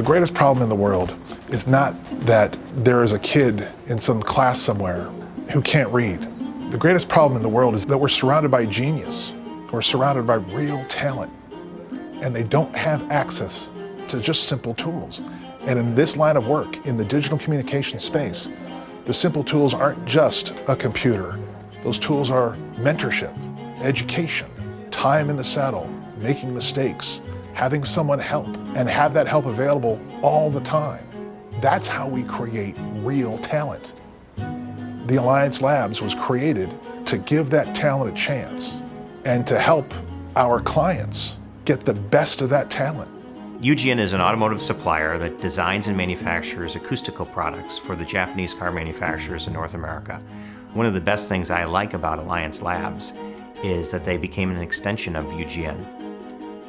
The greatest problem in the world is not that there is a kid in some class somewhere who can't read. The greatest problem in the world is that we're surrounded by genius. We're surrounded by real talent, and they don't have access to just simple tools. And in this line of work, in the digital communication space, the simple tools aren't just a computer. Those tools are mentorship, education, time in the saddle, making mistakes, having someone help, and have that help available all the time. That's how we create real talent. The Alliance Labs was created to give that talent a chance and to help our clients get the best of that talent. UGN is an automotive supplier that designs and manufactures acoustical products for the Japanese car manufacturers in North America. One of the best things I like about Alliance Labs is that they became an extension of UGN.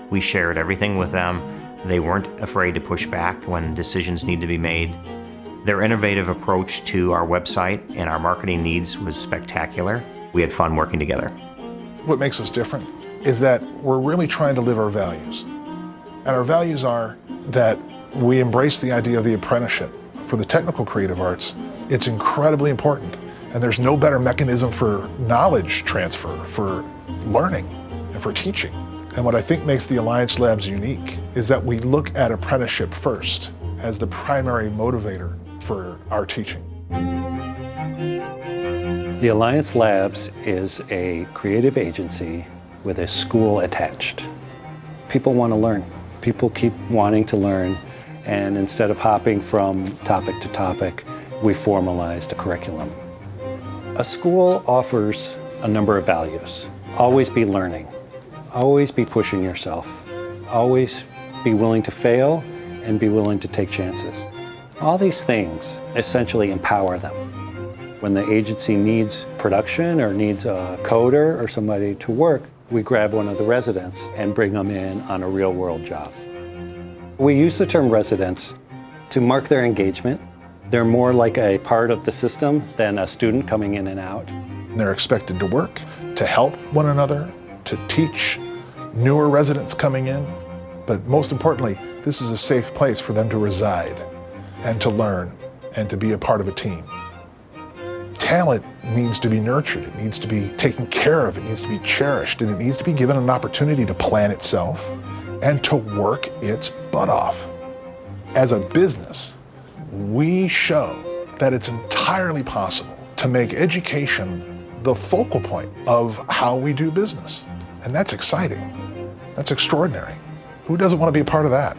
We shared everything with them. They weren't afraid to push back when decisions need to be made. Their innovative approach to our website and our marketing needs was spectacular. We had fun working together. What makes us different is that we're really trying to live our values. And our values are that we embrace the idea of the apprenticeship. For the technical creative arts, it's incredibly important. And there's no better mechanism for knowledge transfer, for learning, and for teaching. And what I think makes the Alliance Labs unique is that we look at apprenticeship first as the primary motivator for our teaching. The Alliance Labs is a creative agency with a school attached. People want to learn. People keep wanting to learn, and instead of hopping from topic to topic, we formalized a curriculum. A school offers a number of values. Always be learning. Always be pushing yourself. Always be willing to fail and be willing to take chances. All these things essentially empower them. When the agency needs production or needs a coder or somebody to work, we grab one of the residents and bring them in on a real-world job. We use the term residents to mark their engagement. They're more like a part of the system than a student coming in and out. They're expected to work, to help one another, to teach newer residents coming in. But most importantly, this is a safe place for them to reside and to learn and to be a part of a team. Talent needs to be nurtured, it needs to be taken care of, it needs to be cherished, and it needs to be given an opportunity to plan itself and to work its butt off. As a business, we show that it's entirely possible to make education the focal point of how we do business. And that's exciting. That's extraordinary. Who doesn't want to be a part of that?